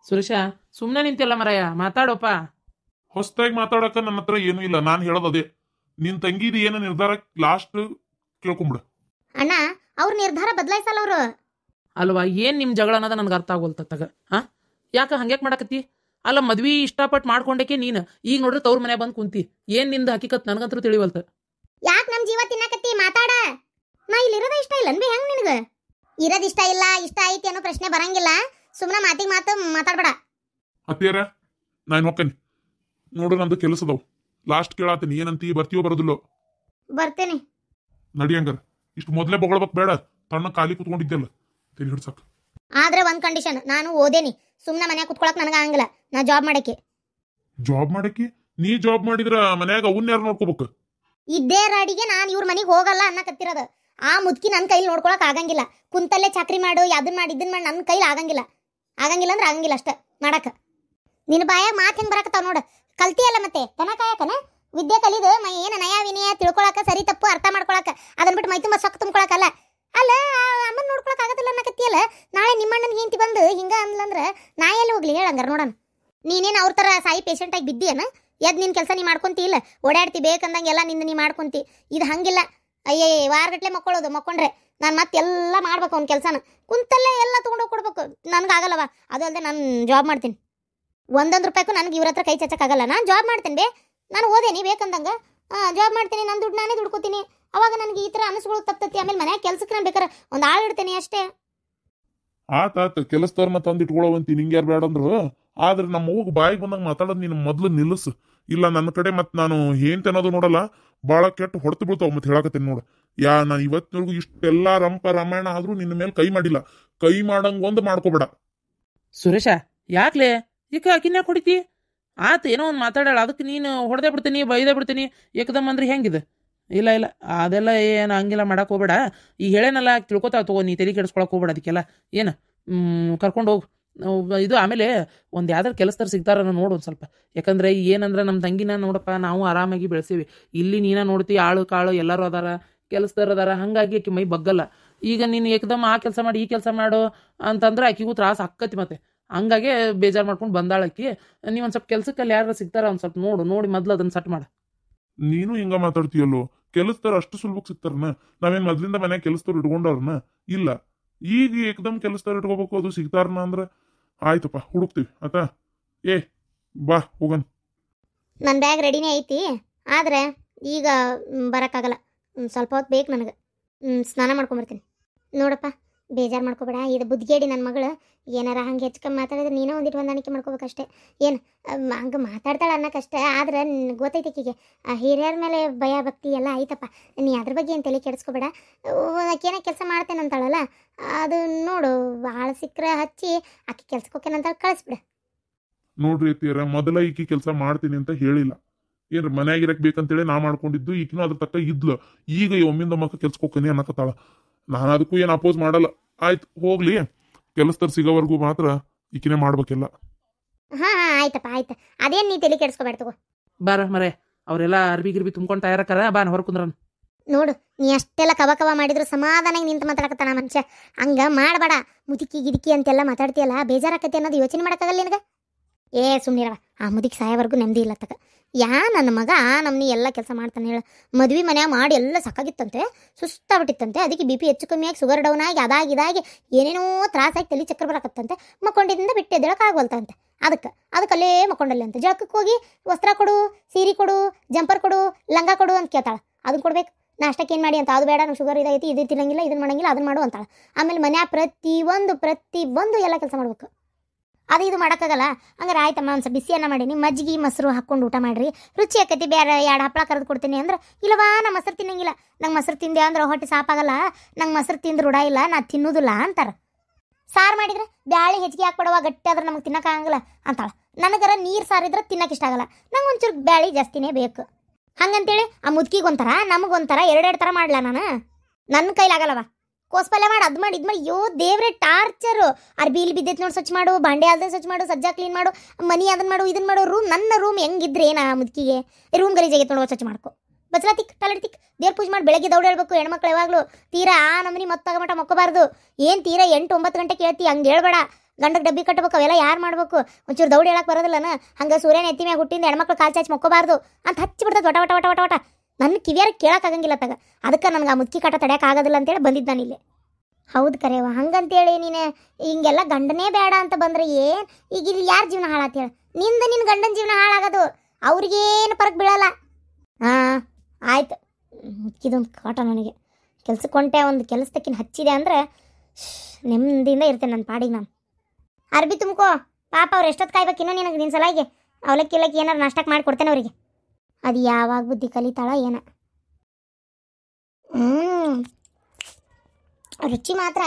ಸುರೇಶ ಸುಮ್ಮನೆ ನಿಂತಿಲ್ಲ ಮರಯ್ಯ, ಮಾತಾಡೋಪ. ಹೊಸದಾಗಿ ಮಾತಾಡಕ ನನ್ನ ಹತ್ರ ಏನೂ ಇಲ್ಲ. ನಾನು ಹೇಳೋದೇ ನಿನ್ ತಂಗಿದ ಏನು ನಿರ್ಧಾರ ಲಾಸ್ಟ್ ಕೇಳ್ಕೊಂಬಿಡು. ಅಣ್ಣ ಅವ್ರ ನಿರ್ಧಾರ ಬದಲಾಯಿಸಲ್ಲ ಅವರು. ಅಲ್ವಾ, ಏನ್ ನಿಮ್ ಜಗಳ ಅನ್ನೋದ ನನ್ಗೆ ಅರ್ಥ ಆಗೋಲ್ತಗ. ಯಾಕ ಹಂಗ್ಯಾಕ್ ಮಾಡಕತ್ತಿ? ಅಲ್ಲ, ಮದ್ವಿ ಇಷ್ಟಪಟ್ಟು ಮಾಡ್ಕೊಂಡಕ್ಕೆ ನೀನು ಈಗ ನೋಡ್ರಿ ತವ್ರ ಮನೆ ಬಂದ್ ಕುಂತಿ. ಏನ್ ನಿಂದ ಹಕಿಕತ್ ನನಗಂತೂ ತಿಳಿವಲ್ತ. ಯಾಕೆ ನಮ್ ಜೀವ ತಿನ್ನಕತ್ತಿ? ಮಾತಾಡ. ನಾ ಇಲ್ಲಿ ಇರೋದ ಇಷ್ಟ ಇಲ್ಲ ಅನ್ಬಿ? ಹೆಂಗ್ ನಿನಗ ಇರೋದ್ ಇಷ್ಟ ಇಲ್ಲ, ಇಷ್ಟ ಐತಿ ಅನ್ನೋ ಪ್ರಶ್ನೆ ಬರಂಗಿಲ್ಲ. ಸುಮ್ಮನೆ ಮಾತಿಗೆ ಮಾತು ಮಾತಾಡ್ಬೇಡ. ಅತ್ತೇರ ನಾನು ಹೋಗ್ತೇನೆ ನೋಡು, ನಂದು ಕೆಲಸದವು. ಲಾಸ್ಟ್ ಕೇಳಾತೀನಿ, ಏನಂತಿ? ಬರ್ತೀವೋ ಬರೋದಿಲ್ಲೋ? ಬರ್ತೇನೆ. ನಡಿ ಹಂಗಾರ. ಇಷ್ಟು ಮೊದ್ಲೇ ಬೊಗಳಬೇಕು ಬೇಡ. ತಣ್ಣ ಖಾಲಿ ಕುತ್ಕೊಂಡಿದ್ದೆಲ್ಲ ತಲೆ ಹಿಡ್ಸಕ್. ಆದ್ರೆ ಒಂದ್ ಕಂಡೀಷನ್, ನಾನು ಓದೇನಿ. ಸುಮ್ಮನೆ ಮನ್ಯಾಗ ಕುತ್ಕೊಳಕ್ ನನಗ ಆಗಂಗಿಲ್ಲ. ನಾ ಜಾಬ್ ಮಾಡಕ್ಕೆ. ಜಾಬ್ ಮಾಡಕ್ಕೆ? ನೀ ಜಾಬ್ ಮಾಡಿದ್ರ ಮನ್ಯಾಗ ಅವನ್ ಯಾರು ನೋಡ್ಕೋಬೇಕು? ಇದ್ದೇ ರಾಡಿಗೆ ನಾನು ಇವ್ರ ಮನೆಗೆ ಹೋಗಲ್ಲ ಅನ್ನಕತ್ತಿರೋದು. ಆ ಮುದ್ಕಿ ನನ್ನ ಕೈಲಿ ನೋಡ್ಕೊಳಕ್ ಆಗಂಗಿಲ್ಲ. ಕುಂತಲ್ಲೇ ಚಾಕ್ರಿ ಮಾಡು, ಅದನ್ನ ಮಾಡಿ ಇದನ್ನ ಮಾಡಿ ನನ್ನ ಕೈಲಿ ಆಗಂಗಿಲ್ಲ. ಆಗಂಗಿಲ್ಲ ಅಂದ್ರೆ ಆಗಂಗಿಲ್ಲ ಅಷ್ಟ ಮಾಡಕ. ನಿನ್ನ ಬಾಯಾಗ ಮಾತು ಹೆಂಗ್ ಬರಕತ್ತಾವ ನೋಡು. ಕಲ್ತಿಯಲ್ಲ ಮತ್ತೆ ತನ ಕಾಯಕನ ವಿದ್ಯೆ ಕಲಿದು ಏನ ನಯ ವಿನಯ ತಿಳ್ಕೊಳಕ, ಸರಿ ತಪ್ಪು ಅರ್ಥ ಮಾಡ್ಕೊಳಕ, ಅದನ್ನ ಬಿಟ್ಟು ಮೈ ತುಂಬ ಸೊಕ್ಕ ತುಂಬ್ಕೊಳಕಲ್ಲ. ಅಲ್ಲ, ಅಮ್ಮನ್ ನೋಡ್ಕೊಳಕ್ ಆಗದಿಲ್ಲ ಅನ್ನಕತ್ತಿಯಲ್ಲ. ನಾಳೆ ನಿಮ್ಮಣ್ಣನ ಹೆಂಡತಿ ಬಂದು ಹಿಂಗ ಅಂದ್ಲಂದ್ರ ನಾ ಎಲ್ಲಿ ಹೋಗ್ಲಿ ಹೇಳಂಗಾರ ನೋಡೋಣ. ನೀನೇನು ಅವ್ರ ತರ ಸಾಯಿ ಪೇಷಂಟ್ ಆಗಿ ಬಿದ್ದೀಯನ? ಎದ್ ನಿನ್ ಕೆಲಸ ನೀ ಮಾಡ್ಕೊಂತಿ ಇಲ್ಲ, ಓಡಾಡ್ತಿ ಬೇಕಂದಂಗೆಲ್ಲ ನಿಂದ ನೀ ಮಾಡ್ಕೊಂತಿ. ಇದು ಹಂಗಿಲ್ಲ. ಅಯ್ಯೇ ವಾರಗಟ್ಲೆ ಮಕ್ಕೊಳ್ಳೋದು, ಮಕ್ಕೊಂಡ್ರೆ ನಾನು ಮತ್ತೆಲ್ಲ ಮಾಡ್ಬೇಕು ಅವ್ನ ಕೆಲಸನ. ಕುಂತಲ್ಲೇ ಎಲ್ಲ ತೊಗೊಂಡೋಗಿ ಕೊಡ್ಬೇಕು. ನನಗಾಗಲ್ಲವ. ಅದು ಅಲ್ಲದೆ ನಾನು ಜಾಬ್ ಮಾಡ್ತೀನಿ. ಒಂದೊಂದು ರೂಪಾಯಿಗೂ ನನಗೆ ಇವ್ರ ಹತ್ರ ಕೈ ಚಚ್ಚಕ್ಕಾಗಲ್ಲ. ನಾನು ಜಾಬ್ ಮಾಡ್ತೇನೆ ಬೇ. ನಾನು ಓದೇನಿ ಬೇಕಂದಂಗ ಜಾಬ್ ಮಾಡ್ತೀನಿ. ನನ್ನ ದುಡ್ಡು ನಾನೇ ದುಡ್ಕೋತೀನಿ. ಅವಾಗ ನನಗೆ ಈ ಥರ ಅನಿಸ್ಕೊಳ್ಳೋದು ತಪ್ತತಿ. ಆಮೇಲೆ ಮನ್ಯಾಗ ಕೆಲ್ಸಕ್ಕೆ ನಾನು ಬೇಕಾರೆ ಒಂದು ಆಳು ಇಡ್ತೇನೆ ಅಷ್ಟೇ. ಆತ ಕೆಲಸದವ್ರನ್ನ ತಂದು ಇಟ್ಕೊಳ್ಳೋವಂತಿ, ನಿಂಗೆ ಯಾರು ಬೇಡ ಅಂದ್ರು. ಆದ್ರೆ ನಮ್ಮ ಹೋಗಿ ಬಾಯಿಗೆ ಬಂದಾಗ ಮಾತಾಡೋದು ನೀನು ಮೊದ್ಲು ನಿಲ್ಲಿಸು. ಇಲ್ಲ ನನ್ನ ಕಡೆ ಮತ್ತೆ ನಾನು ಏನ್ ಅನ್ನೋದು ನೋಡಲ್ಲ, ಭಾಳ ಕೆಟ್ಟ ಹೊಡೆತು ಬೀಳ್ತಾವ. ಮತ್ತೆ ಹೇಳಕತ್ತೇನೆ ನೋಡು, ನಾನು ಇವತ್ತಿನವರೆಗೂ ಇಷ್ಟೆಲ್ಲ ರಂಪ ರಾಮಾಯಣ ಆದ್ರೂ ನಿನ್ನ ಮೇಲೆ ಕೈ ಮಾಡಿಲ್ಲ. ಕೈ ಮಾಡಂಗ ಒಂದು ಮಾಡ್ಕೋಬೇಡ. ಸುರೇಶ ಯಾಕ್ಲೆ ಈಗ ಆಕಿನ್ಯಾಕ ಹೊಡಿತಿ? ಆತ ಏನೋ ಒಂದು ಮಾತಾಡಲ್ಲ, ಅದಕ್ಕೆ ನೀನು ಹೊಡೆದೇ ಬಿಡ್ತೀನಿ, ಬೈದೇ ಬಿಡ್ತೀನಿ ಏಕದಮ್ ಅಂದ್ರೆ ಹೆಂಗಿದೆ? ಇಲ್ಲ ಇಲ್ಲ, ಅದೆಲ್ಲ ಏನು ಹಂಗೆಲ್ಲ ಮಾಡಕ್ಕೆ ಹೋಗ್ಬೇಡ. ಈಗ ಹೇಳೇನಲ್ಲ, ತಿಳ್ಕೊತಾವ ತಗೋ. ನೀ ತಲೆ ಕೆಡಿಸ್ಕೊಳಕ್ಕೆ ಹೋಗ್ಬೇಡ ಅದಕ್ಕೆಲ್ಲ. ಏನು ಕರ್ಕೊಂಡು ಹೋಗು ಇದು. ಆಮೇಲೆ ಒಂದು ಯಾವ್ದಾರು ಕೆಲಸದಾರ ಸಿಗ್ತಾರ ನೋಡು ಒಂದು ಸ್ವಲ್ಪ. ಯಾಕಂದ್ರೆ ಏನಂದ್ರೆ ನಮ್ಮ ತಂಗಿನ ನೋಡಪ್ಪ, ನಾವು ಆರಾಮಾಗಿ ಬೆಳೆಸೀವಿ. ಇಲ್ಲಿ ನೀನ ನೋಡ್ತಿ ಆಳು ಕಾಳು ಎಲ್ಲರೂ ಅದಾರ, ಕೆಲಸದಾರ ಅದಾರ. ಹಾಗಾಗಿ ಆಕಿ ಮೈ ಬಗ್ಗಲ್ಲ. ಈಗ ನೀನು ಏಕದಮ್ ಆ ಕೆಲಸ ಮಾಡಿ ಈ ಕೆಲಸ ಮಾಡು ಅಂತಂದ್ರೆ ಆಕಿಗೂ ತ್ರಾಸ ಆಕ್ಕತಿ. ಮತ್ತೆ ಹಂಗಾಗಿ ಬೇಜಾರು ಮಾಡ್ಕೊಂಡು ಬಂದಾಳಕ್ಕಿ. ನೀವು ಒಂದು ಸ್ವಲ್ಪ ಕೆಲ್ಸಕ್ಕಲ್ಲಿ ಯಾರು ಸಿಗ್ತಾರ ಒಂದು ಸ್ವಲ್ಪ ನೋಡಿ ಮೊದ್ಲು ಅದನ್ನ ಸಟ್ ಮಾಡ. ನೀನು ಹಿಂಗ ಮಾತಾಡ್ತೀಯಲ್ಲೋ? ಕೆಲಸದವ್ರು ಅಷ್ಟು ಸುಲಭಕ್ಕೆ ಸಿಗ್ತಾರನ? ನಾವೇನ್ ಮೊದ್ಲಿಂದ ಮನ್ಯಾಗ ಕೆಲಸದವ್ರು ಇಟ್ಕೊಂಡವ್ರನ? ಇಲ್ಲ. ಈಗ ಏಕದಮ್ ಕೆಲಸದವ್ರು ಇಟ್ಕೋಬೇಕು, ಅದು ಸಿಗ್ತಾರನ ಅಂದ್ರೆ ಆಯ್ತಪ್ಪ, ಹುಡುಕ್ತಿವಿ ಆತ. ಬಾ ಹೋಗನ್. ನನ್ನ ಬ್ಯಾಗ್ ರೆಡಿನೇ ಐತಿ. ಆದ್ರೆ ಈಗ ಬರೋಕ್ಕಾಗಲ್ಲ. ಸ್ವಲ್ಪ ಹೊತ್ತು ಬೇಕು ನನಗೆ. ಸ್ನಾನ ಮಾಡ್ಕೊಂಬರ್ತೀನಿ. ನೋಡಪ್ಪ, ಬೇಜಾರು ಮಾಡ್ಕೋಬೇಡ. ಇದು ಬುದ್ಧಿಗೇಡಿ ನನ್ನ ಮಗಳು. ಏನಾರ ಹಂಗೆ ಹೆಚ್ಚು ಮಾತಾಡಿದ್ರೆ ನೀನೋ ಒಂದಿಟ್ಟು ಹೊಂದಾಣಿಕೆ ಮಾಡ್ಕೋಬೇಕಷ್ಟೇ. ಏನು ಹಂಗೆ ಮಾತಾಡ್ತಾಳೆ ಅನ್ನೋಕ್ಕಷ್ಟೇ. ಆದ್ರೆ ಗೊತ್ತೈತೆ ಆಕಿಗೆ ಹಿರಿಯರ ಮೇಲೆ ಭಯ ಭಕ್ತಿ ಎಲ್ಲ ಐತಪ್ಪ. ನೀ ಅದ್ರ ಬಗ್ಗೆ ಏನು ತಲೆ ಕೆಡಿಸ್ಕೋಬೇಡ. ಆಕೇನ ಕೆಲಸ ಮಾಡ್ತೇನೆ ಅಂತಾಳಲ್ಲ, ಅದು ನೋಡು. ಭಾಳ ಸಿಕ್ಕರೆ ಹಚ್ಚಿ ಆಕೆ ಕೆಲ್ಸಕ್ಕೆ ಹೋಗ್ತೇನಂತ ಕಳಿಸ್ಬಿಡ. ನೋಡ್ರಿ ಅತ್ತಿಯರ, ಮೊದಲ ಈಕಿ ಕೆಲಸ ಮಾಡ್ತೀನಿ ಅಂತ ಹೇಳಿಲ್ಲ. ಏನ್ರ ಮನ್ಯಾಗಿರಕ್ ಬೇಕಂತೇಳಿ ನಾ ಮಾಡ್ಕೊಂಡಿದ್ದು. ಈಕಿನೂ ಅದ್ರ ತಕ್ಕ ಇದ್ಲು. ಈಗ ಒಮ್ಮಿಂದ ಮಕ್ಕ ಕೆಲ್ಸಕ್ಕೆ ಹೋಗ್ತೀನಿ ಅನ್ನಕತ್ತಾಳ. ನಾನು ಅದಕ್ಕೂ ಏನು ಅಪೋಸ್ ಮಾಡಲ್ಲ. ಆಯ್ತು ಹೋಗ್ಲಿ, ಕೆಲಸದವ್ರು ಸಿಗೋವರೆಗೂ ಮಾತ್ರ ಈಕಿನೇ ಮಾಡ್ಬೇಕೆಲ್ಲ. ಹಾ ಆಯ್ತಪ್ಪ, ಆಯ್ತು. ಅದೇನು ನೀ ತಲೆ ಕೆಡಿಸ್ಕೋಬೇಡ ತಗೋ. ಬಾರ ಮರೆ, ಅವರೆಲ್ಲ ಅರ್ಬಿ ಗಿರ್ಬಿ ತುಂಬ್ಕೊಂಡು ತಯಾರಕ್ಕಾರ. ಬಾ ಹೊರ ಕುಂದ್ರನ್. ನೋಡು, ನೀ ಅಷ್ಟೆಲ್ಲ ಕವ ಮಾಡಿದ್ರು ಸಮಾಧಾನಾಗಿ ನಿಂತು ಮಾತಾಡಕತ್ತಾನ ಮನುಷ್ಯ. ಹಂಗ ಮಾಡಬೇಡ. ಮುದುಕಿ ಗಿದುಕಿ ಅಂತೆಲ್ಲ ಮಾತಾಡ್ತೀಯಲ್ಲ, ಬೇಜಾರಾಕತಿ ಅನ್ನೋದು ಯೋಚನೆ ಮಾಡೋಕ್ಕಾಗಲ್ಲ ನಿನಗೆ. ಸುಮ್ಮನಿರವ. ಆ ಮುದುಕಿ ಸಾಯೋವರೆಗೂ ನೆಮ್ಮದಿ ಇಲ್ಲ ತಕ. ನನ್ನ ಮಗ ನಮ್ನಿ ಎಲ್ಲ ಕೆಲಸ ಮಾಡ್ತಾನೆ ಹೇಳ. ಮದ್ವೆ ಮನ್ಯಾಗ ಮಾಡಿ ಎಲ್ಲ ಸಾಕಾಗಿತ್ತಂತೆ, ಸುಸ್ತಾಗ್ಬಿಟ್ಟಿತ್ತಂತೆ. ಅದಕ್ಕೆ BP ಹೆಚ್ಚು ಕಮ್ಮಿಯಾಗಿ, ಶುಗರ್ ಡೌನ್ ಆಗಿ, ಅದಾಗಿ ಏನೇನೋ ತ್ರಾಸಾಗಿ ತಲೆ ಚಕ್ರ ಬರಕತ್ತಂತೆ. ಮಕ್ಕೊಂಡಿದ್ದರಿಂದ ಬಿಟ್ಟು ಎದ್ದೇಳಕ್ಕೆ ಆಗವಲ್ತಂತೆ. ಅದಕ್ಕಲ್ಲೇ ಮಕ್ಕೊಂಡಲ್ಲಿ ಅಂತ. ಜಳಕಕ್ಕೆ ಹೋಗಿ ವಸ್ತ್ರ ಕೊಡು, ಸೀರೆ ಕೊಡು, ಜಂಪರ್ ಕೊಡು, ಲಂಗ ಕೊಡು ಅಂತ ಕೇಳ್ತಾಳ. ಅದನ್ನ ಕೊಡ್ಬೇಕು. ನಾಷ್ಟಕ್ಕೆ ಏನು ಮಾಡಿ ಅಂತ, ಅದು ಬೇಡ, ನಾವು ಶುಗರ್ ಇದೈತಿ, ಇದು ತಿನ್ನಂಗಿಲ್ಲ, ಇದನ್ನ ಮಾಡಂಗಿಲ್ಲ, ಅದನ್ನ ಮಾಡು ಅಂತಾಳ. ಆಮೇಲೆ ಮನ್ಯಾಗ ಪ್ರತಿಯೊಂದು ಎಲ್ಲ ಕೆಲಸ ಮಾಡ್ಬೇಕು. ಅದು ಇದು ಮಾಡೋಕ್ಕಾಗಲ್ಲ. ಹಂಗಾರೆ ಆಯ್ತಮ್ಮ, ಒಂದು ಸ್ವಲ್ಪ ಬಿಸಿ ಅನ್ನ ಮಾಡೀನಿ, ಮಜ್ಜಿಗೆ ಮೊಸರು ಹಾಕ್ಕೊಂಡು ಊಟ ಮಾಡಿರಿ, ರುಚಿ ಆಕೈತಿ. ಬೇರೆ 2 ಹಪ್ಪಳ ಕರೆದು ಕೊಡ್ತೀನಿ ಅಂದ್ರೆ, ಇಲ್ಲವಾ ನಾ ಮೊಸರು ತಿನ್ನಂಗಿಲ್ಲ, ನಂಗೆ ಮೊಸರು ತಿಂದೆ ಅಂದ್ರೆ ಹೊಟ್ಟೆ ಸಾಪಾಗಲ್ಲ, ನಂಗೆ ಮೊಸರು ತಿಂದ್ರೆ ರೂಢ ಇಲ್ಲ, ನಾ ತಿನ್ನೋದಿಲ್ಲ ಅಂತಾರೆ. ಸಾರು ಮಾಡಿದ್ರೆ ಬ್ಯಾಳಿ ಹೆಚ್ಚಿಗೆ ಹಾಕ್ಬಿಡವ, ಗಟ್ಟಿ ಆದ್ರೆ ನಮಗೆ ತಿನ್ನೋಕ್ಕಾಗಲ್ಲ ಅಂತಾಳೆ. ನನಗರ ನೀರು ಸಾರಿದ್ರೆ ತಿನ್ನಕ್ಕೆ ಇಷ್ಟ ಆಗಲ್ಲ, ನಂಗೆ ಒಂಚೂರು ಬ್ಯಾಳಿ ಜಾಸ್ತಿನೇ ಬೇಕು. ಹಂಗಂತೇಳಿ ಆ ಮುದುಕಿಗೊಂಥರ ನಮಗೊಂಥರ 2 ಥರ ಮಾಡ್ಲಾ ನಾನು? ನನ್ನ ಕೈಲಾಗಲ್ಲವ. ಕೋಸ್ಪಲ್ಯ ಮಾಡಿ, ಅದು ಮಾಡಿ, ಇದು ಮಾಡಿ. ದೇವ್ರೆ ಟಾರ್ಚರು. ಅರ್ಬಿಲಿ ಬಿದ್ದೈತೆ ನೋಡಿ ಸ್ವಚ್ಛ ಮಾಡು, ಬಾಂಡೆ ಅಲ್ದೆ ಸ್ವಚ್ಛ ಮಾಡು, ಸಜ್ಜಾ ಕ್ಲೀನ್ ಮಾಡು, ಮನಿ ಅದನ್ನ ಮಾಡು, ಇದನ್ನ ಮಾಡು. ನನ್ನ ರೂಮ್ ಹೆಂಗಿದ್ರೆ ಏನ ಮುದುಕಿಗೆ? ರೂಮ್ ಗಲೀಜಾಗೈತೆ ನೋಡುವ, ಸ್ವಚ್ಛ ಮಾಡ್ಕೊ. ಬಚ್ಚಲ ತಿಕ್, ಟಾಯ್ಲೆಟ್ ತಿಕ್, ದೇವ್ರ ಪೂಜೆ ಮಾಡಿ ಬೆಳಗ್ಗೆ ದೌಡ ಹೇಳ್ಬೇಕು. ಹೆಣ್ಮಕ್ಳು ಯಾವಾಗಲೂ ತೀರಾ ನಮ್ಮನಿ ಮೊತ್ತಾಗ ಮಟ್ಟ ಮಕ್ಕೋಬಾರ್ದು. ಏನು ತೀರಾ 8-9 ಗಂಟೆ ಕೇಳ್ತಿ, ಹಂಗೆ ಹೇಳ್ಬೇಡ. ಗಂಡಗೆ ಡಬ್ಬಿ ಕಟ್ಟಬೇಕು ಅವೆಲ್ಲ ಯಾರು ಮಾಡ್ಬೇಕು? ಒಂಚೂರು ದೌಡಿ ಹೇಳಕ್ಕೆ ಬರೋದಿಲ್ಲನ? ಹಂಗೆ ಸೂರ್ಯನ ಎತ್ತಿ ಮ್ಯಾಗ ಹುಟ್ಟಿಂದ ಹೆಣ್ಮಕ್ಳು ಕಾಲು ಚಾಚಿ ಮಕ್ಕೋಬಾರ್ದು ಅಂತ ಹಚ್ಚಿ ಬಿಡ್ತದೆ ವಟ ವಟ ವಟ ವಟ ವಟ. ನನ್ನ ಕಿವಿಯಾರ ಕೇಳೋಕ್ಕಾಗಂಗಿಲ್ಲ ತಗ. ಅದಕ್ಕೆ ನನಗೆ ಆ ಮುದುಕಿ ಕಾಟ ತಡೆಯೋಕ್ಕಾಗೋದಿಲ್ಲ ಅಂತೇಳಿ ಬಂದಿದ್ದು ನಾನು ಇಲ್ಲಿ. ಹೌದು ಕರೆಯವ, ಹಂಗಂತೇಳಿ ನೀನು ಹಿಂಗೆಲ್ಲ ಗಂಡನೇ ಬೇಡ ಅಂತ ಬಂದ್ರೆ ಏನು? ಈಗ ಇಲ್ಲಿ ಯಾರ ಜೀವನ ಹಾಳಾತೇಳ? ನಿನ್ನ ಗಂಡನ ಜೀವನ ಹಾಳಾಗೋದು, ಅವ್ರಿಗೇನು ಫರಕ್ ಬೀಳಲ್ಲ. ಹಾಂ ಆಯ್ತು, ಇದೊಂದು ಕಾಟ ನನಗೆ. ಕೆಲ್ಸಕ್ಕೆ ಹೊಂಟೆ, ಒಂದು ಕೆಲಸದಕ್ಕಿನ ಹಚ್ಚಿದೆ ಅಂದರೆ ನೆಮ್ಮದಿಯಿಂದ ಇರ್ತೇನೆ ನನ್ನ ಪಾಡಿಗೆ ನಾನು. ಅರ್ಬಿ ತುಂಬ್ಕೋ ಪಾಪ, ಅವ್ರು ಎಷ್ಟೊತ್ತು ಕಾಯ್ಬೇಕು ಇನ್ನೂ ನಿನಗೆ? ನಿನ್ನ ಸಲಾಗಿ ಅವಲಕ್ಕಿ ಇಲ್ಲಕ್ಕಿ ಏನಾರು ನಾಷ್ಟಕ್ಕೆ ಮಾಡಿ ಕೊಡ್ತೇನೆ ಅವರಿಗೆ. ಅದು ಯಾವಾಗ ಬುದ್ಧಿ ಕಲಿತಾಳ ಏನ. ರುಚಿ ಮಾತ್ರ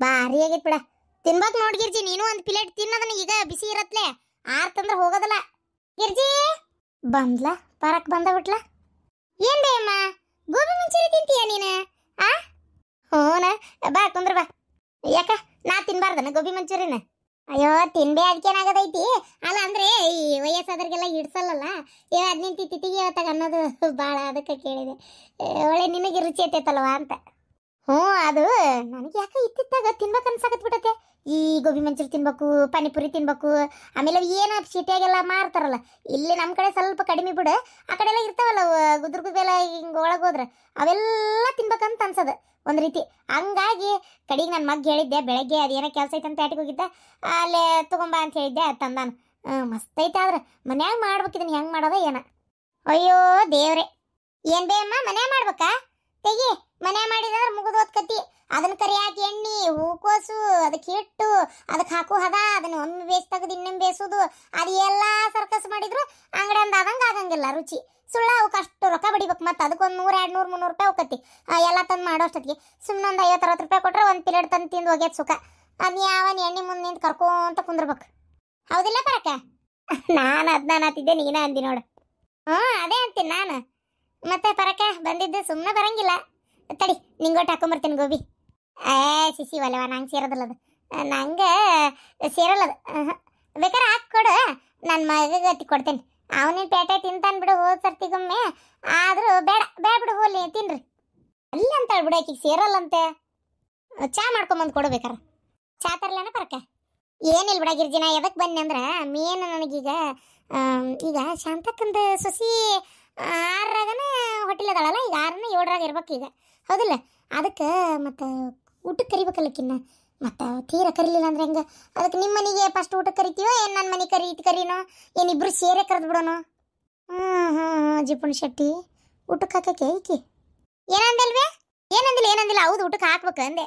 ಭಾರಿ ಆಗೈತೆ ಬಿಡ. ತಿನ್ಬೇಕು ನೋಡಿ ಗಿರ್ಜಿ, ನೀನು ಒಂದು ಪ್ಲೇಟ್ ತಿನ್ನೋದನ್ನ. ಈಗ ಬಿಸಿ ಇರತ್ಲೆ, ಆರ್ತಂದ್ರೆ ಹೋಗೋದಲ್ಲ. ಗಿರ್ಜಿ ಬಂದ್ಲ, ಪರಕ್ ಬಂದ ಬಿಟ್ಲ. ಏನ್ ಬೇ ಅಮ್ಮ, ಗೋಬಿ ಮಂಚೂರಿ ತಿಂತೀಯ ನೀನು? ಆ ಹ್ಞೂನ, ಬಾ ಕುಂದ್ರ ಬಾ. ಯಾಕ ನಾ ತಿನ್ಬಾರ್ದನ ಗೋಬಿ ಮಂಚೂರಿನ? ಅಯ್ಯೋ ತಿನ್ಬೇ, ಅದಕ್ಕೇನಾಗದೈತಿ. ಅಲ್ಲ ಅಂದ್ರೆ ಈ ವಯಸ್ಸಾದ್ರಿಗೆಲ್ಲ ಹಿಡ್ಸಲ್ಲಲ್ಲ, ಅದು ನಿಂತಿ ತಿತ್ತಿಗೆ ಹೇಳ್ತಾಗ ಅನ್ನೋದು ಭಾಳ, ಅದಕ್ಕೆ ಕೇಳಿದೆ. ಒಳ್ಳೆ ನಿನಗೆ ರುಚಿ ಐತೈತಲ್ವಾ ಅಂತ. ಹ್ಞೂ, ಅದು ನನಗೆ ಯಾಕೆ ಇತ್ತಿತ್ತಾಗ ತಿನ್ಬೇಕು ಅನ್ಸಾಕತ್ ಬಿಟ್ಟತೆ. ಈ ಗೋಬಿ ಮಂಚೂರಿ ತಿನ್ಬೇಕು, ಪಾನಿಪುರಿ ತಿನ್ಬೇಕು, ಆಮೇಲೆ ಏನು ಸಿಟಿಯಾಗೆಲ್ಲ ಮಾರ್ತಾರಲ್ಲ. ಇಲ್ಲಿ ನಮ್ಮ ಕಡೆ ಸ್ವಲ್ಪ ಕಡಿಮೆ ಬಿಡು, ಆ ಕಡೆ ಎಲ್ಲ ಇರ್ತಾವಲ್ಲ ಗುದ್ರಗುದ್ದೆಲ್ಲ ಹಿಂಗೆ ಒಳಗೆ ಹೋದ್ರೆ ಅವೆಲ್ಲ ತಿನ್ಬೇಕಂತ ಅನ್ಸೋದು ಒಂದು ರೀತಿ. ಹಂಗಾಗಿ ಕಡೆಗೆ ನನ್ನ ಮಗ ಹೇಳಿದ್ದೆ ಬೆಳಗ್ಗೆ, ಅದೇನೋ ಕೆಲಸ ಐತೆ ಅಂತ ಆಟಿಗೆ ಹೋಗಿದ್ದೆ, ಅಲ್ಲೇ ತೊಗೊಂಬ ಅಂತ ಹೇಳಿದ್ದೆ, ತಂದಾನು. ಮಸ್ತ್ ಐತೆ. ಆದ್ರೆ ಮನ್ಯಾಗ ಮಾಡ್ಬೇಕಿದನ್ನು ಹೆಂಗೆ ಮಾಡೋದ ಏನ? ಅಯ್ಯೋ ದೇವ್ರೆ, ಏನು ಬೇ ಅಮ್ಮ ಮನ್ಯಾಗ ಮಾಡ್ಬೇಕಾ? ತೆಗಿ, ಮನ್ಯಾಗ ಮಾಡಿದ್ರೆ ಮುಗಿದೋದ್ ಕತಿ. ಅದನ್ನ ಕರಿಯಾಕಿ ಎಣ್ಣೆ, ಹೂಕೋಸು, ಅದಕ್ಕೆ ಹಿಟ್ಟು, ಅದಕ್ಕೆ ಹಾಕು ಹದ, ಅದನ್ನ ಒಮ್ಮೆ ಬೇಸ್ ತೆಗೆದು ಇನ್ನೊಮ್ಮೆ ಬೇಯಿಸೋದು, ಅದು ಎಲ್ಲ ಸರ್ಕಸ್ ಮಾಡಿದ್ರು ಅಂಗಡಿ ಅಂದ ಆದಂಗೆ ಆಗಂಗಿಲ್ಲ ರುಚಿ. ಸುಳ್ಳ ಅವಕ್ಕೆ ಅಷ್ಟು ರೊಕ್ಕ ಬಡಿಬೇಕು. ಮತ್ತು ಅದಕ್ಕೊಂದು 100, 200, 300 ರೂಪಾಯಿ ಹೋಗತಿ ಎಲ್ಲ ತಂದು ಮಾಡೋಷ್ಟೊತ್ತಿಗೆ. ಸುಮ್ಮನೆ ಒಂದು 50-60 ರೂಪಾಯಿ ಕೊಟ್ಟರೆ ಒಂದು ಪ್ಲೇಟ್ ತಂದು ತಿಂದು ಹೋಗ್ಯದ ಸುಖ. ಅದು ಯಾವನ್ ಎಣ್ಣೆ ಮುಂದೆ ನಿಂತು ಕರ್ಕೊಂತ ಕುಂದ್ರಬೇಕು. ಹೌದಿಲ್ಲ ಪರಕ? ನಾನು ಅದನ್ನ ಅನ್ನತ್ತಿದ್ದೆ, ನೀನೇ ಅಂದಿ ನೋಡು. ಹ್ಞೂ ಅದೇ ಅಂತೀನಿ ನಾನು. ಮತ್ತೆ ಪರಕ ಬಂದಿದ್ದು ಸುಮ್ಮನೆ ಬರಂಗಿಲ್ಲ. ತಡಿ, ನಿಂಗೊಟ್ಟು ಹಾಕೊಂಬರ್ತೀನಿ ಗೋಬಿ. ಸಿಸಿ ಒಲೆವ, ನಂಗೆ ಸೇರೋದಿಲ್ಲ ಅದು, ನಂಗೆ ಸೇರಲ್ಲ ಅದು. ಬೇಕಾದ್ರೆ ಹಾಕ್ಕೊಡು, ನನ್ನ ಮಗಗೆ ಅತ್ತಿ ಕೊಡ್ತೇನೆ. ಅವನೇನು ಪೇಟೆ ತಿಂತಾನೆ ಬಿಡು, ಹೋದ್ ಸರ್ತಿಗೊಮ್ಮೆ. ಆದರೂ ಬೇಡ ಬೇಡ ಬಿಡು, ಹೋಲಿ ತಿನ್ರಿ. ಅಲ್ಲಿ ಅಂತಾಳು ಬಿಡು, ಆಕಿಗೆ ಸೇರಲ್ಲಂತೆ. ಚಾ ಮಾಡ್ಕೊಂಬಂದು ಕೊಡ್ಬೇಕಾರ. ಚಾ ತರಲೇನ ಪರಕ? ಏನಿಲ್ಲ ಬಿಡ ಗಿರ್ಜಿನ, ಎದಕ್ಕೆ ಬನ್ನಿ ಅಂದ್ರೆ ಮೇನ್ ನನಗೀಗ ಈಗ ಶಾಂತಕ್ಕಂದು ಸೊಸಿ 6ರಾಗನ ಹೋಟೆಲ್ ಅದಾಳಲ್ಲ, ಈಗ 6ನ 7ರಾಗ ಇರ್ಬೇಕು ಈಗ. ಹೌದಿಲ್ಲ? ಅದಕ್ಕೆ ಮತ್ತು ಊಟಕ್ಕೆ ಕರಿಬೇಕಲ್ಲಕ್ಕಿನ್ನ. ಮತ್ತು ತೀರ ಕರೀಲಿಲ್ಲ ಅಂದ್ರೆ ಹೆಂಗೆ? ಅದಕ್ಕೆ ನಿಮ್ಮ ಮನೆಗೆ ಫಸ್ಟ್ ಊಟಕ್ಕೆ ಕರಿತೀವೋ ಏನು ನನ್ನ ಮನೆಗೆ ಕರೀನೋ? ಏನಿಬ್ರು ಸೇರೇ ಕರೆದು ಬಿಡೋಣ? ಜಿಪುಣ್ ಶೆಟ್ಟಿ ಊಟಕ್ಕೆ ಹಾಕಕ್ಕೆ ಐಕಿ ಏನಂದಲ್ವೇ? ಏನಂದಿಲ್ಲ. ಹೌದು, ಊಟಕ್ಕೆ ಹಾಕ್ಬೇಕು ಅಂದೆ.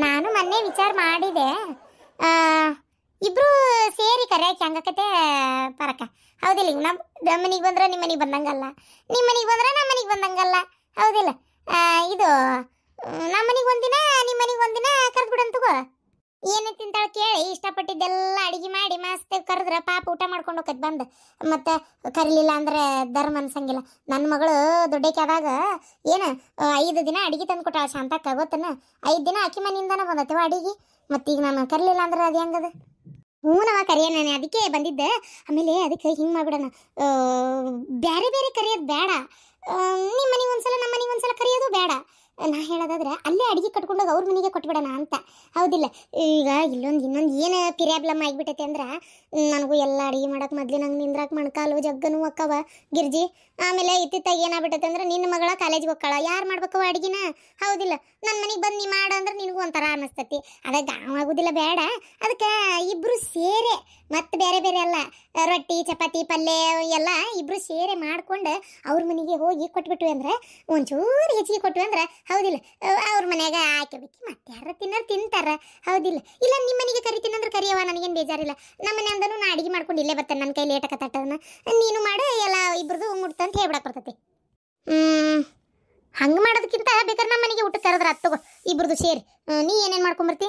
ನಾನು ಮೊನ್ನೆ ವಿಚಾರ ಮಾಡಿದೆ, ಇಬ್ರು ಸೇರಿ ಕರೆಯಕ್ಕೆ ಹಂಗಕತೆ ಪರಕ. ಹೌದಿಲ್ಲ? ನಮ್ಮ ಮನೆಗೆ ಬಂದ್ರೆ ನಿಮ್ಮ ಮನೆಗೆ ಬಂದಂಗಲ್ಲ, ನಿಮ್ಮ ಮನೆಗೆ ಬಂದ್ರೆ ನಮ್ಮ ಮನೆಗೆ ಬಂದಂಗಲ್ಲ. ಹೌದಿಲ್ಲ? ಇದು ನಮ್ಮ ಮನೆಗೆ ಒಂದಿನ, ನಿಮ್ಮ ಮನೆಗೆ ಒಂದಿನ ಕರೆದು ಬಿಡಂತಗೋ. ಏನು ತಿಂತಾಳೆ ಕೇಳಿ ಇಷ್ಟಪಟ್ಟಿದ್ದೆಲ್ಲ ಅಡುಗೆ ಮಾಡಿ ಮಸ್ತ್ ಕರೆದ್ರೆ ಪಾಪ ಊಟ ಮಾಡ್ಕೊಂಡು ಹೋಗತ್ ಬಂದು. ಮತ್ತು ಕರೀಲಿಲ್ಲ ಅಂದ್ರೆ ಧರ್ಮ ಅನ್ಸಂಗಿಲ್ಲ. ನನ್ನ ಮಗಳು ದೊಡ್ಡಕ್ಕೆ ಆದಾಗ ಏನು 5 ದಿನ ಅಡುಗೆ ತಂದು ಕೊಟ್ಟಾಳ ಶಾಂತಕ್ಕ, ಗೊತ್ತನ? 5 ದಿನ ಅಕ್ಕಿ ಮನೆಯಿಂದನೇ ಬಂದತ್ತವ ಅಡುಗೆ. ಮತ್ತೀಗ ನಾನು ಕರೀಲಿಲ್ಲ ಅಂದ್ರೆ ಅದು ಹೆಂಗದು? ಹ್ಞೂ ನವ ಕರೆಯ, ನಾನು ಅದಕ್ಕೆ ಬಂದಿದ್ದೆ. ಆಮೇಲೆ ಅದಕ್ಕೆ ಹಿಂಗೆ ಮಾಡ್ಬಿಡೋಣ, ಬೇರೆ ಬೇರೆ ಕರೆಯೋದು ಬೇಡ. ನಿಮ್ಮ ಮನೆಗೆ ಒಂದ್ಸಲ, ನಮ್ಮ ಮನೆಗೆ ಒಂದ್ಸಲ ಕರೆಯೋದು ಬೇಡ. ನಾ ಹೇಳೋದಾದ್ರೆ ಅಲ್ಲೇ ಅಡುಗೆ ಕಟ್ಕೊಂಡೋಗಿ ಅವ್ರ ಮನೆಗೆ ಕೊಟ್ಬಿಡೋಣ ಅಂತ. ಹೌದಿಲ್ಲ? ಈಗ ಇನ್ನೊಂದು ಏನು ಪಿರಾಬ್ಲಮ್ ಆಗಿಬಿಟ್ಟೈತೆ ಅಂದ್ರೆ, ನನಗೂ ಎಲ್ಲ ಅಡುಗೆ ಮಾಡೋಕೆ ಮೊದಲು ನಂಗೆ ನಿಂದ್ರಾಕ ಮಣ್ಕಾಲು ಜಗ್ಗನು ಅಕ್ಕವ ಗಿರ್ಜಿ. ಆಮೇಲೆ ಇತ್ತಿತ್ತಾಗ ಏನಾಗ್ಬಿಟ್ಟೈತೆ ಅಂದ್ರೆ, ನಿನ್ನ ಮಗಳ ಕಾಲೇಜ್ಗೆ ಹೋಗ್ಕಳ, ಯಾರು ಮಾಡ್ಬೇಕವ ಅಡುಗೆನ? ಹೌದಿಲ್ಲ? ನನ್ನ ಮನೆಗೆ ಬಂದು ನೀ ಮಾಡು ಅಂದ್ರೆ ನಿನಗೂ ಒಂಥರ ಅನ್ನಿಸ್ತತಿ. ಅದಾಗ ಆಗೋದಿಲ್ಲ, ಬೇಡ. ಅದಕ್ಕೆ ಇಬ್ಬರು ಸೇರೆ, ಮತ್ತು ಬೇರೆ ಬೇರೆ ಅಲ್ಲ, ರೊಟ್ಟಿ ಚಪಾತಿ ಪಲ್ಯ ಎಲ್ಲ ಇಬ್ಬರು ಸೇರೆ ಮಾಡ್ಕೊಂಡು ಅವ್ರ ಮನೆಗೆ ಹೋಗಿ ಕೊಟ್ಬಿಟ್ವಿ ಅಂದ್ರೆ, ಒಂಚೂರು ಹೆಚ್ಚಿಗೆ ಕೊಟ್ವಿ ಅಂದ್ರೆ, ಹೌದಿಲ್ಲ, ಅವ್ರ ಮನ್ಯಾಗ ಹಾಕಬೇಕು. ಮತ್ತೆ ಯಾರು ತಿನ್ನೋರು ತಿಂತಾರ. ಹೌದಿಲ್ಲ? ಇಲ್ಲ ನಿಮ್ಮ ಮನೆಗೆ ಕರಿತೀನಿ ಅಂದ್ರೆ ಕರಿಯವ, ನನಗೇನು ಬೇಜಾರಿಲ್ಲ. ನಮ್ಮ ಮನೆ ಅಂದನು ನಾ ಅಡುಗೆ ಮಾಡ್ಕೊಂಡು ಇಲ್ಲೇ ಬರ್ತೇನೆ, ನನ್ನ ಕೈ ಲೇಟಕ ತಟ್ಟದನ್ನ ನೀನು ಮಾಡು, ಎಲ್ಲ ಇಬ್ಬರದು ಮುಟ್ತ ಅಂತ ಹೇಳ್ಬಿಡಕ್ಕೆ ಬರ್ತೈತಿ. ಹಂಗೆ ಮಾಡೋದಕ್ಕಿಂತ ಬೇಕಾದ್ರೆ ನಮ್ಮ ಮನೆಗೆ ಊಟಕ್ಕೆ ಕರೆದ್ರೆ ಹತ್ತಗೋ ಇಬ್ಬರದು ಸೇರಿ. ನೀ ಏನೇನು ಮಾಡ್ಕೊಂಬರ್ತಿ?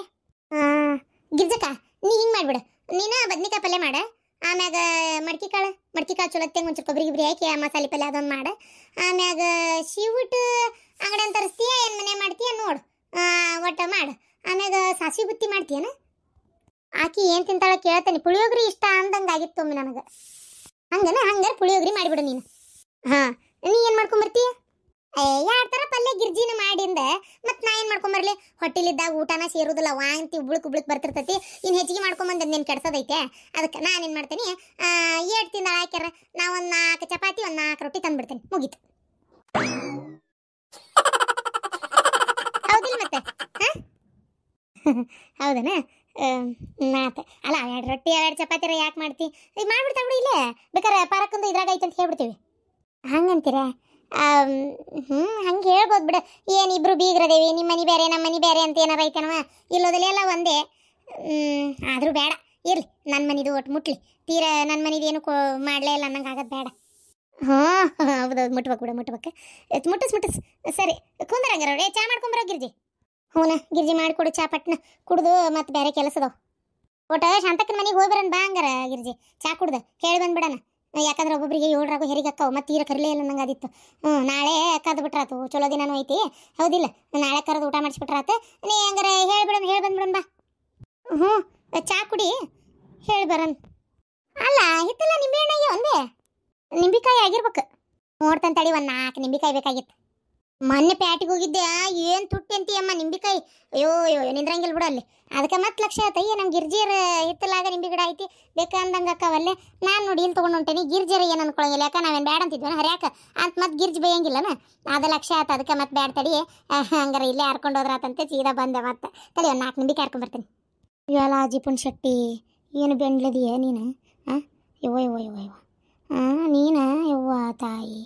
ಗಿರ್ಜಕ್ಕ ನೀ ಹಿಂಗೆ ಮಾಡಿಬಿಡು, ನೀನು ಬದ್ನಿಕಾಯಿ ಪಲ್ಯ ಮಾಡ, ಆಮ್ಯಾಗ ಮಡ್ಕಿ ಕಾಳು ಚೊಲತ್ತೆ ಒಂಚೂರು ಕೊಬ್ಬರಿ ಹಾಕಿ ಮಸಾಲೆ ಪಲ್ಯ ಅದೊಂದು ಮಾಡು. ಆಮ್ಯಾಗ ಶಿವುಟ್ಟು ಅಂಗಡಿ ಅಂತ ತರಿಸ್ತೀಯ ಏನು ಮನೆ ಮಾಡ್ತೀಯ ನೋಡು, ಒಟ್ಟು ಮಾಡು. ಆಮ್ಯಾಗ ಸಾಸಿವೆ ಬುತ್ತಿ ಮಾಡ್ತೀಯನ? ಆಕಿ ಏನು ತಿಂತಾಳ ಕೇಳ್ತಾನೆ. ಪುಳಿಯೋಗ್ರಿ ಇಷ್ಟ ಅಂದಂಗೆ ಆಗಿತ್ತು ಒಮ್ಮೆ ನನಗೆ. ಹಂಗಾರೆ ಪುಳಿಯೋಗ್ರಿ ಮಾಡಿಬಿಡು ನೀನು. ಹಾಂ, ನೀ ಏನು ಮಾಡ್ಕೊಂಬರ್ತೀಯ? ಎರಡು ಥರ ಪಲ್ಯ ಗಿರ್ಜಿನ ಮಾಡಿಂದ ಮತ್ತು ನಾ ಏನು ಮಾಡ್ಕೊಂಬರ್ಲಿ ಹೊಟ್ಟಿಲಿದ್ದಾಗ ಊಟನ ಸೇರೋದಿಲ್ಲ ವಾಂತಿ ಉಬ್ಳಕ್ ಬರ್ತಿರ್ತೈತಿ ಇನ್ನು ಹೆಚ್ಚಿಗೆ ಮಾಡ್ಕೊಂಬಂದು ನೀನು ಕೆಡ್ಸೋದೈತೆ ಅದಕ್ಕೆ ನಾನು ಏನು ಮಾಡ್ತೀನಿ 8 ತಿಂದ ಹಾಕ್ಯಾರ ನಾ ಒಂದು 4 ಚಪಾತಿ ಒಂದು 4 ರೊಟ್ಟಿ ತಂದ್ಬಿಡ್ತೇನೆ ಮುಗೀತು ಹೌದಿಲ್ಲ ಮತ್ತೆ ಹೌದನ ಮಾತು ಅಲ್ಲ 2 ರೊಟ್ಟಿ 2 ಚಪಾತಿ ಯಾಕೆ ಮಾಡ್ತಿ ಈಗ ಮಾಡ್ಬಿಡ್ತಾ ಬಿಡು ಇಲ್ಲೇ ಬೇಕಾರೆ ಪಾರಕ್ಕೊಂದು ಇದ್ರಾಗ ಐತೆ ಅಂತ ಹೇಳ್ಬಿಡ್ತೀವಿ ಹಂಗಂತೀರಾ ಹಂಗೆ ಹೇಳ್ಬೋದು ಬಿಡು ಏನು ಇಬ್ರು ಬೀಗ್ರದೇವಿ ನಿಮ್ಮ ಮನೆ ಬೇರೆ ನಮ್ಮ ಮನೆ ಬೇರೆ ಅಂತ ಏನಾರ ಐತೇನವ ಇಲ್ಲೋದಲ್ಲಿ ಎಲ್ಲ ಒಂದೇ ಆದರೂ ಬೇಡ ಇರಲಿ ನನ್ನ ಮನೆದು ಒಟ್ಟು ಮುಟ್ಲಿ ತೀರ ನನ್ನ ಮನೆದು ಏನು ಮಾಡಲೇ ಇಲ್ಲ ಅನ್ನಂಗೆ ಆಗೋದು ಬೇಡ ಹೌದೌದು ಮುಟ್ಬೇಕು ಬಿಡು ಮುಟ್ಟಿಸ್ ಸರಿ ಕುಂದ್ರಂಗಾರ ಚಾ ಮಾಡ್ಕೊಂಬರೋ ಗಿರ್ಜಿ ಹ್ಞೂನ ಗಿರ್ಜಿ ಮಾಡಿಕೊಡು ಚಾ ಪಟ್ನ ಕುಡ್ದು ಮತ್ತು ಬೇರೆ ಕೆಲಸ ಅದಾವ ಒಟ್ಟು ಶಾಂತಕ್ಕನ ಮನೆಗೆ ಹೋಗಿ ಬರೋಣ ಬಾ ಹಂಗಾರ ಗಿರ್ಜಿ ಚಾ ಕುಡ್ದು ಹೇಳಿ ಬಂದ್ಬಿಡಣ ಯಾಕಂದ್ರೆ ಒಬ್ಬೊಬ್ಬರಿಗೆ 7 ಹೆರಿಗೆ ಅಕ್ಕವು ಮತ್ತು ತೀರ ಕರಲೇ ಇಲ್ಲ ನಂಗೆ ಆದಿತ್ತು ನಾಳೆ ಕರೆದು ಬಿಟ್ರಾತು ಚಲೋ ದಿನನೂ ಐತಿ ಹೌದಿಲ್ಲ ನಾಳೆ ಕರೆದು ಊಟ ಮಾಡಿಸ್ಬಿಟ್ರಾತು ನೀ ಹಂಗಾರೆ ಹೇಳಿ ಬಂದ್ಬಿಡೋಣ ಬಾ ಹ್ಞೂ ಚಾ ಕುಡಿ ಹೇಳಿ ಬರೋಣ ಅಲ್ಲ ಹಿತ್ತಲ್ಲ ನಿಂಬೆಹಣ್ಣು ಅಯ್ಯೋ ಒಂದೇ ನಿಂಬೆಕಾಯಿ ಆಗಿರ್ಬೇಕು ನೋಡ್ತಾನೆ ತಡಿ ಒಂದು 4 ನಿಂಬೆಕಾಯಿ ಬೇಕಾಗಿತ್ತು ಮೊನ್ನೆ ಪ್ಯಾಟಿಗೆ ಹೋಗಿದ್ದೆ ಏನು ತುಟ್ಟಿ ಅಂತೀಯಮ್ಮ ನಿಂಬೆಕಾಯಿ ಅಯ್ಯೋ ನಿಂದ್ರಂಗಿಲ್ಲ ಬಿಡು ಅಲ್ಲಿ ಅದಕ್ಕೆ ಮತ್ತೆ ಲಕ್ಷ ಆಯ್ತಯ್ಯ ನಮ್ಮ ಗಿರ್ಜಿಯರ ಹಿತ್ತಲಾಗ ನಿಂಬೆ ಗಿಡ ಐತಿ ಬೇಕಂದಂಗೆ ಅಕ್ಕವಲ್ಲೇ ನಾನು ನೋಡಿ ಇಲ್ಲಿ ತೊಗೊಂಡು ಹೊಂಟೇನಿ ಗಿರ್ಜಿಯರ ಏನು ಅನ್ಕೊಳಂಗಿಲ್ಲ ಯಾಕೆ ನಾವೇನು ಬ್ಯಾಡ ಅಂತಿದ್ವಿ ಹರ್ಯಾಕ ಅಂತ ಮತ್ತೆ ಗಿರ್ಜಿ ಬೇಯಂಗಿಲ್ಲನ ಅದು ಲಕ್ಷ ಆಯ್ತು ಅದಕ್ಕೆ ಮತ್ತೆ ಬ್ಯಾಡ ತಡಿ ಹಂಗಾರೆ ಇಲ್ಲೇ ಹರ್ಕೊಂಡು ಹೋದ್ರಾತಂತೆ ಸೀದಾ ಬಂದೆ ಮತ್ತೆ ತಡಿ ಒಂದು 4 ನಿಂಬೆಕಾಯಿ ಹರ್ಕೊಂಬರ್ತೀನಿ ಇವೆಲ್ಲ ಜಿಪುನ್ ಶೆಟ್ಟಿ ಏನು ಬೆಂಡ್ಲದಿಯ ನೀನು ಯವ್ವ ನೀನು ಯವ್ವ ತಾಯಿ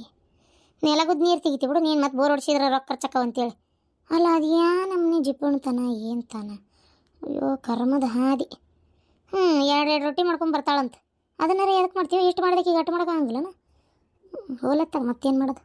ನೆಲಗುದ್ ನೀರು ತೆಗಿತಿ ಬಿಡು ನೀನು ಮತ್ತೆ ಬೋರ್ ಹೊಡ್ಸಿದ್ರೆ ರೊಕ್ಕ ಖರ್ಚಕ್ಕವ ಅಂತೇಳಿ ಅಲ್ಲ ಅದು ನಮ್ಮನೆ ಜಿಪುಣ್ತನ ಏನು ತಾನ ಅಯ್ಯೋ ಕರ್ಮದ ಹಾದಿ 2 ರೊಟ್ಟಿ ಮಾಡ್ಕೊಂಡು ಬರ್ತಾಳಂತ ಅದನ್ನಾರ ಎದಕ್ಕೆ ಮಾಡ್ತೀವಿ ಇಷ್ಟು ಮಾಡೋದಕ್ಕೆ ಈಗ ಅಟ್ಟು ಮಾಡೋಕ್ಕಾಗಂಗಿಲ್ಲನ ಹೋಲತ್ತಾಗ ಮತ್ತೇನು ಮಾಡೋದು